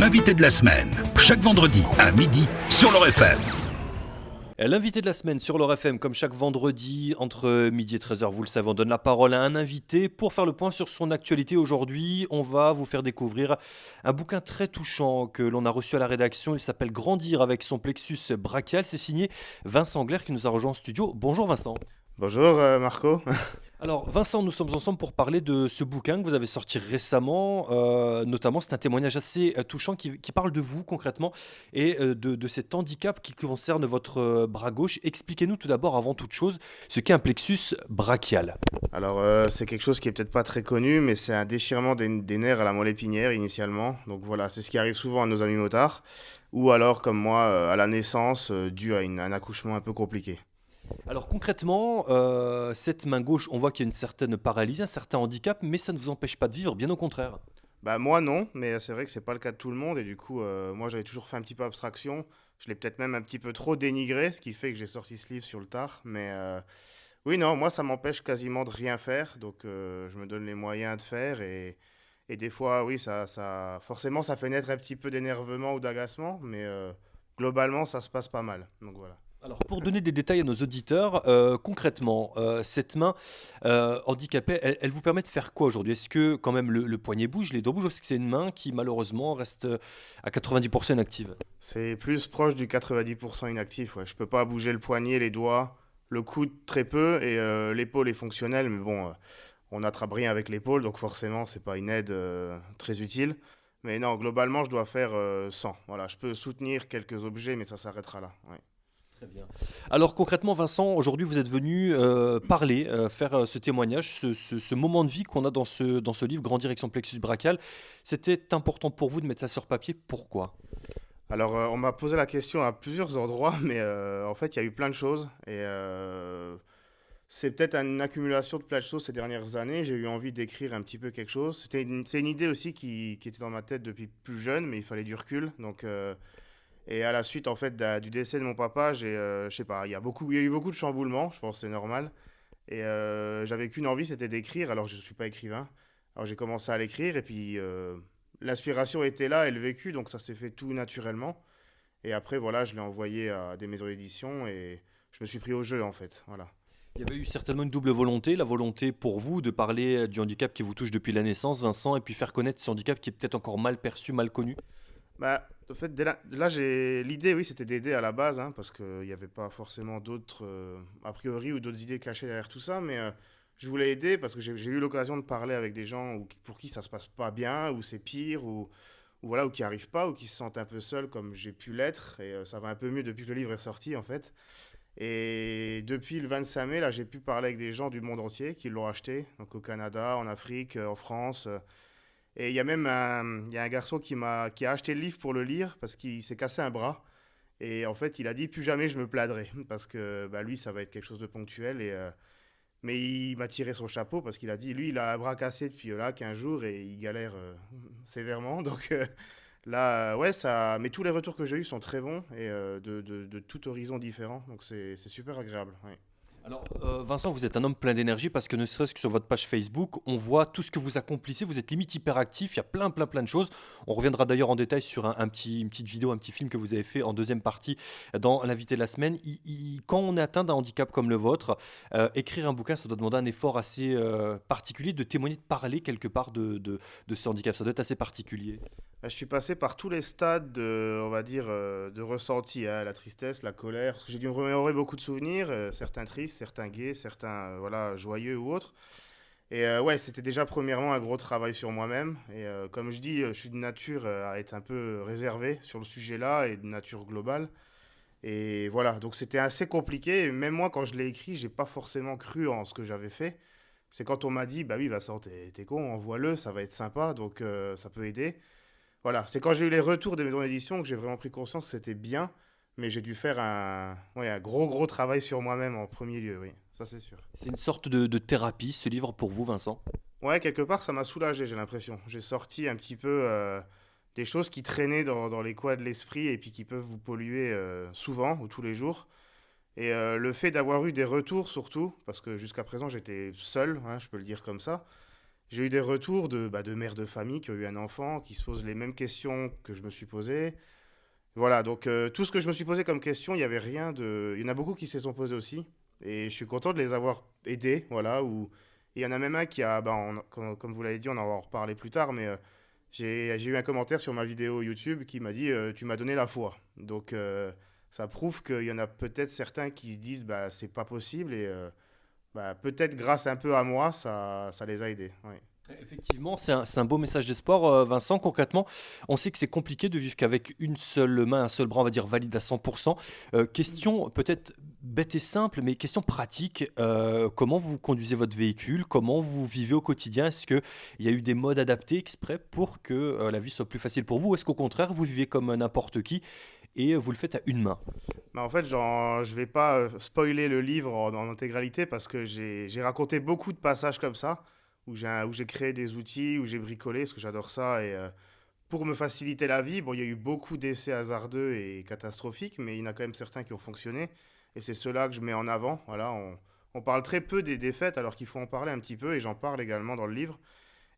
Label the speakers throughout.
Speaker 1: l'invité de la semaine, chaque vendredi à midi sur l'Or FM.
Speaker 2: L'invité de la semaine sur l'Or FM, comme chaque vendredi, entre midi et 13h, vous le savez, on donne la parole à un invité pour faire le point sur son actualité. Aujourd'hui, on va vous faire découvrir un bouquin très touchant que l'on a reçu à la rédaction. Il s'appelle Grandir avec son plexus brachial. C'est signé Vincent Glaire qui nous a rejoint en studio. Bonjour Vincent.
Speaker 3: Bonjour Marco.
Speaker 2: Alors Vincent, nous sommes ensemble pour parler de ce bouquin que vous avez sorti récemment. Notamment, c'est un témoignage assez touchant qui parle de vous concrètement et de cet handicap qui concerne votre bras gauche. Expliquez-nous tout d'abord, avant toute chose, ce qu'est un plexus brachial.
Speaker 3: Alors c'est quelque chose qui est peut-être pas très connu, mais c'est un déchirement des nerfs à la moelle épinière initialement. Donc voilà, c'est ce qui arrive souvent à nos amis motards, ou alors comme moi à la naissance, dû à un accouchement un peu compliqué.
Speaker 2: Alors concrètement, cette main gauche, on voit qu'il y a une certaine paralysie, un certain handicap, mais ça ne vous empêche pas de vivre, bien au contraire.
Speaker 3: Bah moi non, mais c'est vrai que c'est pas le cas de tout le monde, et du coup moi j'avais toujours fait un petit peu abstraction. Je l'ai peut-être même un petit peu trop dénigré, ce qui fait que j'ai sorti ce livre sur le tard. Mais oui, non, moi ça m'empêche quasiment de rien faire, donc je me donne les moyens de faire, et des fois oui, forcément ça fait naître un petit peu d'énervement ou d'agacement, mais globalement ça se passe pas mal, donc voilà.
Speaker 2: Alors pour donner des détails à nos auditeurs, concrètement, cette main handicapée, elle vous permet de faire quoi aujourd'hui? Est-ce que quand même le poignet bouge, les doigts bougent, ou est-ce que c'est une main qui malheureusement reste à 90% inactive?
Speaker 3: C'est plus proche du 90% inactif, ouais. Je peux pas bouger le poignet, les doigts, le coude très peu, et l'épaule est fonctionnelle, mais bon, on n'attrape rien avec l'épaule, donc forcément, c'est pas une aide très utile. Mais non, globalement, je dois faire 100. Voilà, je peux soutenir quelques objets, mais ça s'arrêtera là. Ouais.
Speaker 2: Très bien. Alors concrètement, Vincent, aujourd'hui vous êtes venu parler, faire ce témoignage, ce moment de vie qu'on a dans ce livre, Grandir avec son plexus brachial. C'était important pour vous de mettre ça sur papier. Pourquoi?
Speaker 3: Alors, on m'a posé la question à plusieurs endroits, mais en fait, il y a eu plein de choses. Et c'est peut-être une accumulation de plein de choses ces dernières années. J'ai eu envie d'écrire un petit peu quelque chose. C'est une idée aussi qui était dans ma tête depuis plus jeune, mais il fallait du recul. Donc, et à la suite, en fait, du décès de mon papa, je sais pas, il y a eu beaucoup de chamboulements, je pense que c'est normal. Et j'avais qu'une envie, c'était d'écrire, alors je ne suis pas écrivain. Alors j'ai commencé à l'écrire, et puis l'inspiration était là, et le vécu, donc ça s'est fait tout naturellement. Et après, voilà, je l'ai envoyé à des maisons d'édition, et je me suis pris au jeu, en fait, voilà.
Speaker 2: Il y avait eu certainement une double volonté, la volonté pour vous de parler du handicap qui vous touche depuis la naissance, Vincent, et puis faire connaître ce handicap qui est peut-être encore mal perçu, mal connu.
Speaker 3: Bah, en fait, là, l'idée, oui, c'était d'aider à la base, hein, parce qu'il n'y avait pas forcément d'autres, a priori, ou d'autres idées cachées derrière tout ça, mais je voulais aider parce que j'ai eu l'occasion de parler avec des gens pour qui ça se passe pas bien, ou c'est pire, ou voilà, ou qui arrivent pas, ou qui se sentent un peu seuls, comme j'ai pu l'être, et ça va un peu mieux depuis que le livre est sorti, en fait. Et depuis le 25 mai, là, j'ai pu parler avec des gens du monde entier qui l'ont acheté, donc au Canada, en Afrique, en France. Et il y a même il y a un garçon qui a acheté le livre pour le lire parce qu'il s'est cassé un bras. Et en fait, il a dit plus jamais je me plaindrai parce que bah, lui, ça va être quelque chose de ponctuel. Mais il m'a tiré son chapeau parce qu'il a dit lui, il a un bras cassé depuis là 15 jours et il galère sévèrement. Donc là, ouais, ça. Mais tous les retours que j'ai eus sont très bons et de tout horizon différent. Donc c'est super agréable. Ouais.
Speaker 2: Alors, Vincent, vous êtes un homme plein d'énergie parce que ne serait-ce que sur votre page Facebook, on voit tout ce que vous accomplissez. Vous êtes limite hyperactif. Il y a plein de choses. On reviendra d'ailleurs en détail sur une petite vidéo, un petit film que vous avez fait en deuxième partie dans l'invité de la semaine. Quand on est atteint d'un handicap comme le vôtre, écrire un bouquin, ça doit demander un effort assez particulier de témoigner, de parler quelque part de ce handicap. Ça doit être assez particulier.
Speaker 3: Je suis passé par tous les stades on va dire, de ressenti, hein, la tristesse, la colère. Parce que j'ai dû me remémorer beaucoup de souvenirs, certains tristes, certains gais, certains voilà, joyeux ou autres. Et ouais, c'était déjà premièrement un gros travail sur moi-même. Et comme je dis, je suis de nature à être un peu réservé sur le sujet-là et de nature globale. Et voilà, donc c'était assez compliqué. Et même moi, quand je l'ai écrit, j'ai pas forcément cru en ce que j'avais fait. C'est quand on m'a dit, bah oui, Vincent, t'es con, envoie-le, ça va être sympa, donc ça peut aider. Voilà, c'est quand j'ai eu les retours des maisons d'édition que j'ai vraiment pris conscience que c'était bien, mais j'ai dû faire ouais, un gros travail sur moi-même en premier lieu, oui, ça c'est sûr.
Speaker 2: C'est une sorte de thérapie, ce livre, pour vous, Vincent?
Speaker 3: Ouais, quelque part, ça m'a soulagé, j'ai l'impression. J'ai sorti un petit peu des choses qui traînaient dans les coins de l'esprit et puis qui peuvent vous polluer souvent ou tous les jours. Et le fait d'avoir eu des retours surtout, parce que jusqu'à présent j'étais seul, hein, je peux le dire comme ça, j'ai eu des retours de mères de famille qui ont eu un enfant, qui se posent les mêmes questions que je me suis posées. Voilà, donc tout ce que je me suis posé comme question, il y avait rien de... Il y en a beaucoup qui se sont posés aussi, et je suis content de les avoir aidés, voilà. Il y en a même un qui a, comme vous l'avez dit, on en va en reparler plus tard, mais j'ai eu un commentaire sur ma vidéo YouTube qui m'a dit tu m'as donné la foi. Donc ça prouve qu'il y en a peut-être certains qui se disent bah c'est pas possible, et peut-être grâce un peu à moi, ça les a aidés. Ouais.
Speaker 2: Effectivement, c'est un beau message d'espoir, Vincent. Concrètement, on sait que c'est compliqué de vivre qu'avec une seule main, un seul bras, on va dire valide à 100%. Question peut-être bête et simple, mais question pratique. Comment vous conduisez votre véhicule? Comment vous vivez au quotidien? Est-ce qu'il y a eu des modes adaptés exprès pour que la vie soit plus facile pour vous? Ou est-ce qu'au contraire, vous vivez comme n'importe qui et vous le faites à une main?
Speaker 3: Bah, en fait, je vais pas spoiler le livre en intégralité parce que j'ai raconté beaucoup de passages comme ça, où j'ai créé des outils, où j'ai bricolé, parce que j'adore ça. Et pour me faciliter la vie, bon, il y a eu beaucoup d'essais hasardeux et catastrophiques, mais il y en a quand même certains qui ont fonctionné. Et c'est ceux-là que je mets en avant. Voilà, on parle très peu des défaites, alors qu'il faut en parler un petit peu, et j'en parle également dans le livre.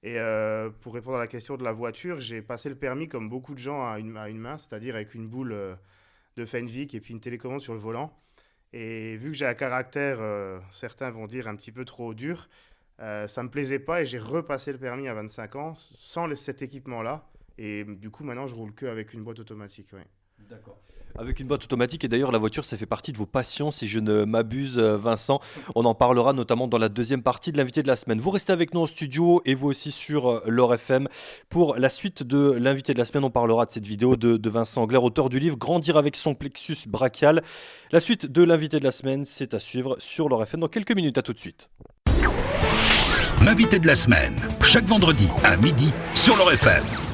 Speaker 3: Et pour répondre à la question de la voiture, j'ai passé le permis comme beaucoup de gens à une main, c'est-à-dire avec une boule de Fenwick et puis une télécommande sur le volant. Et vu que j'ai un caractère, certains vont dire un petit peu trop dur, ça me plaisait pas, et j'ai repassé le permis à 25 ans sans cet équipement-là. Et du coup, maintenant, je roule que avec une boîte automatique. Ouais.
Speaker 2: D'accord. Avec une boîte automatique, et d'ailleurs la voiture, ça fait partie de vos passions, si je ne m'abuse, Vincent. On en parlera notamment dans la deuxième partie de l'invité de la semaine. Vous restez avec nous en studio et vous aussi sur l'Or FM. Pour la suite de l'invité de la semaine, on parlera de cette vidéo de Vincent Angler, auteur du livre Grandir avec son plexus brachial. La suite de l'invité de la semaine, c'est à suivre sur l'Or FM dans quelques minutes. À tout de suite.
Speaker 1: L'invité de la semaine, chaque vendredi à midi sur l'Or FM.